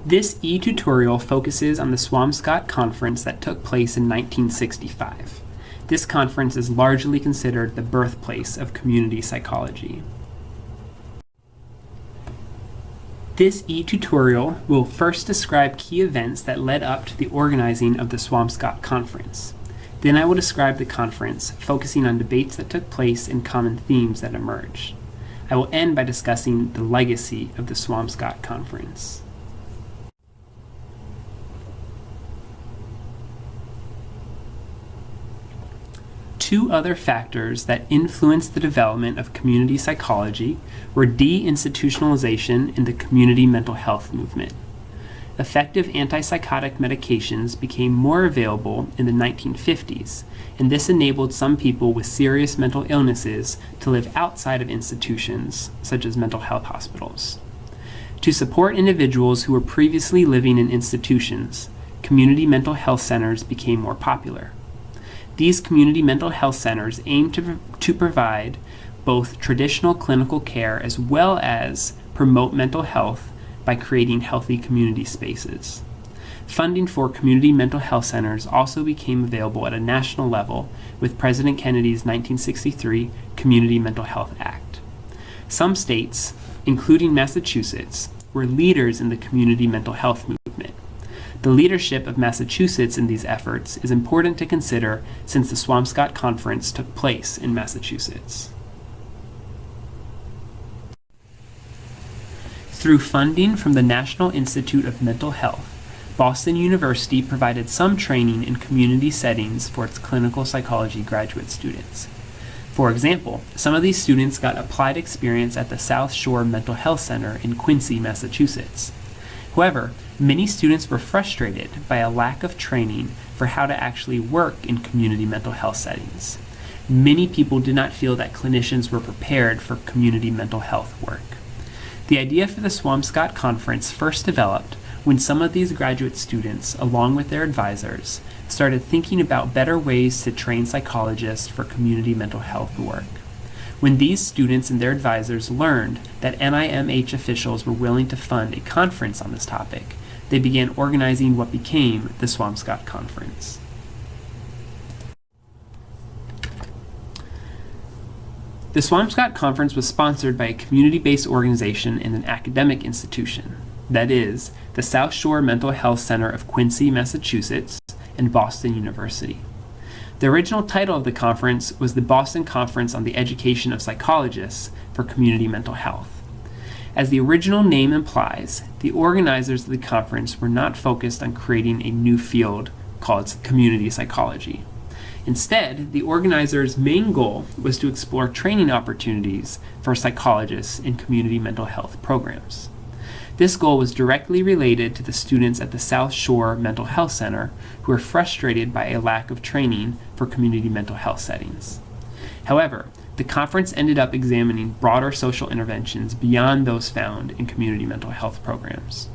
This e-tutorial focuses on the Swampscott Conference that took place in 1965. This conference is largely considered the birthplace of community psychology. This e-tutorial will first describe key events that led up to the organizing of the Swampscott Conference. Then I will describe the conference, focusing on debates that took place and common themes that emerged. I will end by discussing the legacy of the Swampscott Conference. Two other factors that influenced the development of community psychology were deinstitutionalization and the community mental health movement. Effective antipsychotic medications became more available in the 1950s, and this enabled some people with serious mental illnesses to live outside of institutions, such as mental health hospitals. To support individuals who were previously living in institutions, community mental health centers became more popular. These community mental health centers aim to provide both traditional clinical care as well as promote mental health by creating healthy community spaces. Funding for community mental health centers also became available at a national level with President Kennedy's 1963 Community Mental Health Act. Some states, including Massachusetts, were leaders in the community mental health movement. The leadership of Massachusetts in these efforts is important to consider since the Swampscott Conference took place in Massachusetts. Through funding from the National Institute of Mental Health, Boston University provided some training in community settings for its clinical psychology graduate students. For example, some of these students got applied experience at the South Shore Mental Health Center in Quincy, Massachusetts. However, many students were frustrated by a lack of training for how to actually work in community mental health settings. Many people did not feel that clinicians were prepared for community mental health work. The idea for the Swampscott Conference first developed when some of these graduate students, along with their advisors, started thinking about better ways to train psychologists for community mental health work. When these students and their advisors learned that NIMH officials were willing to fund a conference on this topic, they began organizing what became the Swampscott Conference. The Swampscott Conference was sponsored by a community-based organization and an academic institution, that is, the South Shore Mental Health Center of Quincy, Massachusetts, and Boston University. The original title of the conference was the Boston Conference on the Education of Psychologists for Community Mental Health. As the original name implies, the organizers of the conference were not focused on creating a new field called community psychology. Instead, the organizers' main goal was to explore training opportunities for psychologists in community mental health programs. This goal was directly related to the students at the South Shore Mental Health Center who were frustrated by a lack of training for community mental health settings. However, the conference ended up examining broader social interventions beyond those found in community mental health programs.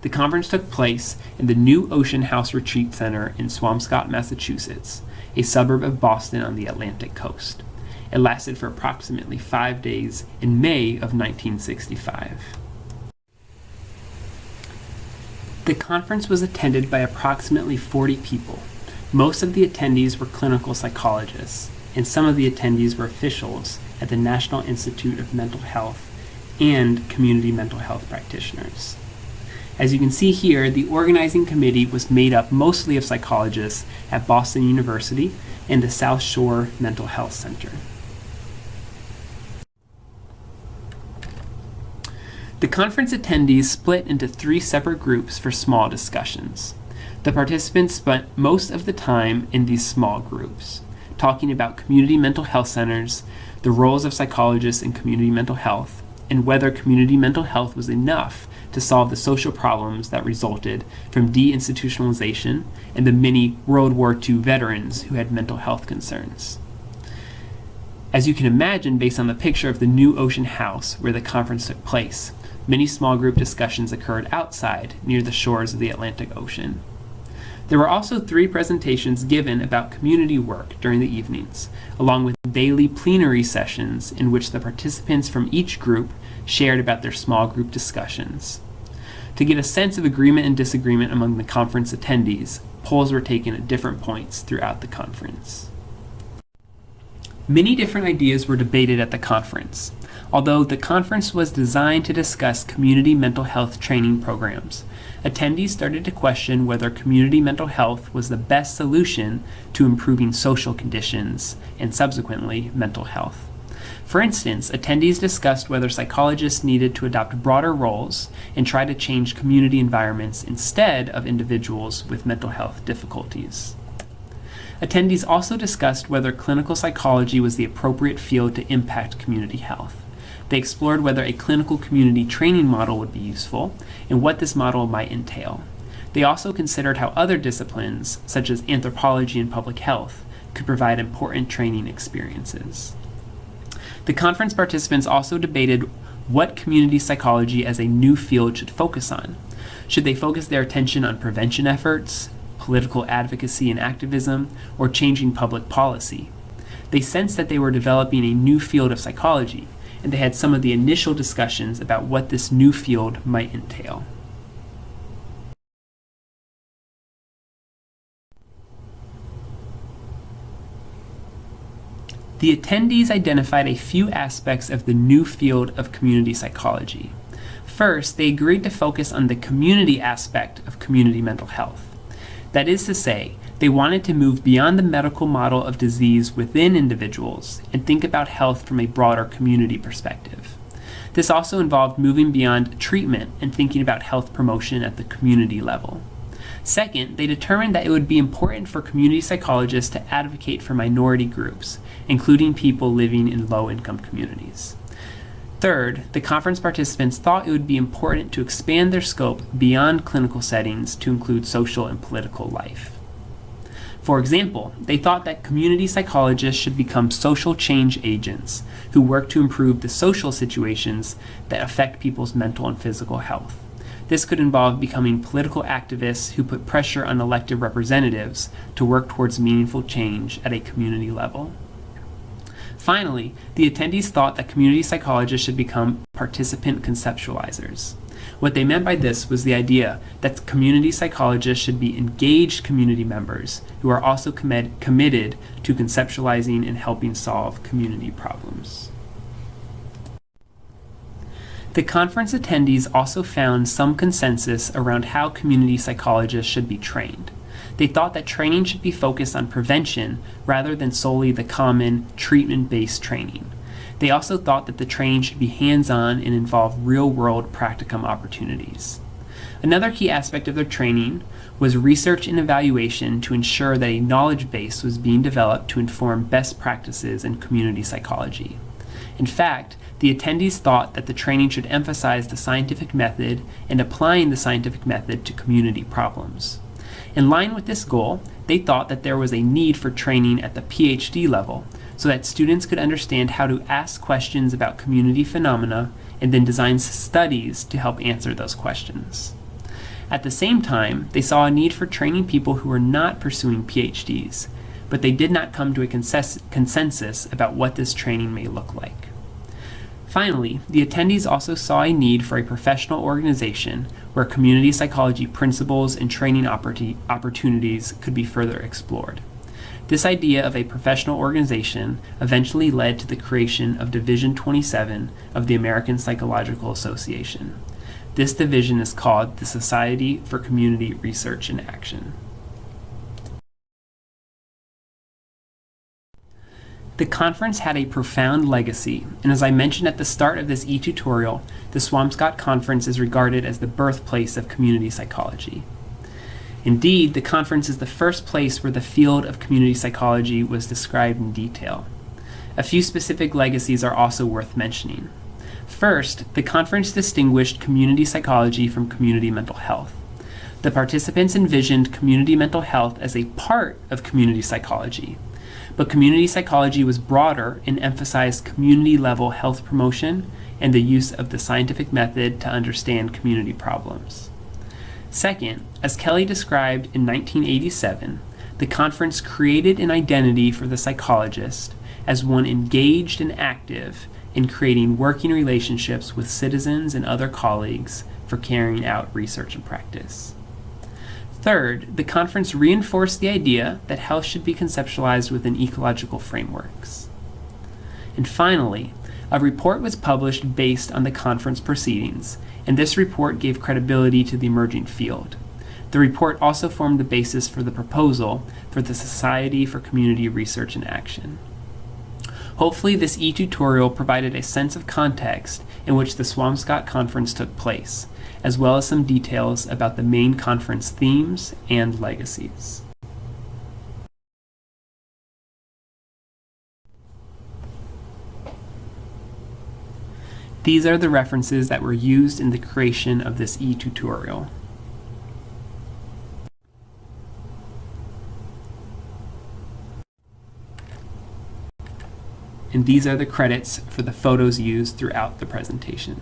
The conference took place in the New Ocean House Retreat Center in Swampscott, Massachusetts, a suburb of Boston on the Atlantic coast. It lasted for approximately 5 days in May of 1965. The conference was attended by approximately 40 people. Most of the attendees were clinical psychologists, and some of the attendees were officials at the National Institute of Mental Health and community mental health practitioners. As you can see here, the organizing committee was made up mostly of psychologists at Boston University and the South Shore Mental Health Center. The conference attendees split into 3 separate groups for small discussions. The participants spent most of the time in these small groups, talking about community mental health centers, the roles of psychologists in community mental health, and whether community mental health was enough to solve the social problems that resulted from deinstitutionalization and the many World War II veterans who had mental health concerns. As you can imagine based on the picture of the New Ocean House where the conference took place, many small group discussions occurred outside near the shores of the Atlantic Ocean. There were also 3 presentations given about community work during the evenings, along with daily plenary sessions in which the participants from each group shared about their small group discussions. To get a sense of agreement and disagreement among the conference attendees, polls were taken at different points throughout the conference. Many different ideas were debated at the conference. Although the conference was designed to discuss community mental health training programs, attendees started to question whether community mental health was the best solution to improving social conditions and subsequently mental health. For instance, attendees discussed whether psychologists needed to adopt broader roles and try to change community environments instead of individuals with mental health difficulties. Attendees also discussed whether clinical psychology was the appropriate field to impact community health. They explored whether a clinical community training model would be useful and what this model might entail. They also considered how other disciplines, such as anthropology and public health, could provide important training experiences. The conference participants also debated what community psychology as a new field should focus on. Should they focus their attention on prevention efforts, political advocacy and activism, or changing public policy? They sensed that they were developing a new field of psychology, and they had some of the initial discussions about what this new field might entail. The attendees identified a few aspects of the new field of community psychology. First, they agreed to focus on the community aspect of community mental health. That is to say, they wanted to move beyond the medical model of disease within individuals and think about health from a broader community perspective. This also involved moving beyond treatment and thinking about health promotion at the community level. Second, they determined that it would be important for community psychologists to advocate for minority groups, including people living in low-income communities. Third, the conference participants thought it would be important to expand their scope beyond clinical settings to include social and political life. For example, they thought that community psychologists should become social change agents who work to improve the social situations that affect people's mental and physical health. This could involve becoming political activists who put pressure on elected representatives to work towards meaningful change at a community level. Finally, the attendees thought that community psychologists should become participant conceptualizers. What they meant by this was the idea that community psychologists should be engaged community members who are also committed to conceptualizing and helping solve community problems. The conference attendees also found some consensus around how community psychologists should be trained. They thought that training should be focused on prevention rather than solely the common treatment-based training. They also thought that the training should be hands-on and involve real-world practicum opportunities. Another key aspect of their training was research and evaluation to ensure that a knowledge base was being developed to inform best practices in community psychology. In fact, the attendees thought that the training should emphasize the scientific method and applying the scientific method to community problems. In line with this goal, they thought that there was a need for training at the PhD level so that students could understand how to ask questions about community phenomena and then design studies to help answer those questions. At the same time, they saw a need for training people who were not pursuing PhDs, but they did not come to a consensus about what this training may look like. Finally, the attendees also saw a need for a professional organization where community psychology principles and training opportunities could be further explored. This idea of a professional organization eventually led to the creation of Division 27 of the American Psychological Association. This division is called the Society for Community Research and Action. The conference had a profound legacy, and as I mentioned at the start of this e-tutorial, the Swampscott Conference is regarded as the birthplace of community psychology. Indeed, the conference is the first place where the field of community psychology was described in detail. A few specific legacies are also worth mentioning. First, the conference distinguished community psychology from community mental health. The participants envisioned community mental health as a part of community psychology. But community psychology was broader and emphasized community-level health promotion and the use of the scientific method to understand community problems. Second, as Kelly described in 1987, the conference created an identity for the psychologist as one engaged and active in creating working relationships with citizens and other colleagues for carrying out research and practice. Third, the conference reinforced the idea that health should be conceptualized within ecological frameworks. And finally, a report was published based on the conference proceedings, and this report gave credibility to the emerging field. The report also formed the basis for the proposal for the Society for Community Research and Action. Hopefully, this e-tutorial provided a sense of context in which the Swampscott Conference took place, as well as some details about the main conference themes and legacies. These are the references that were used in the creation of this e-tutorial. And these are the credits for the photos used throughout the presentation.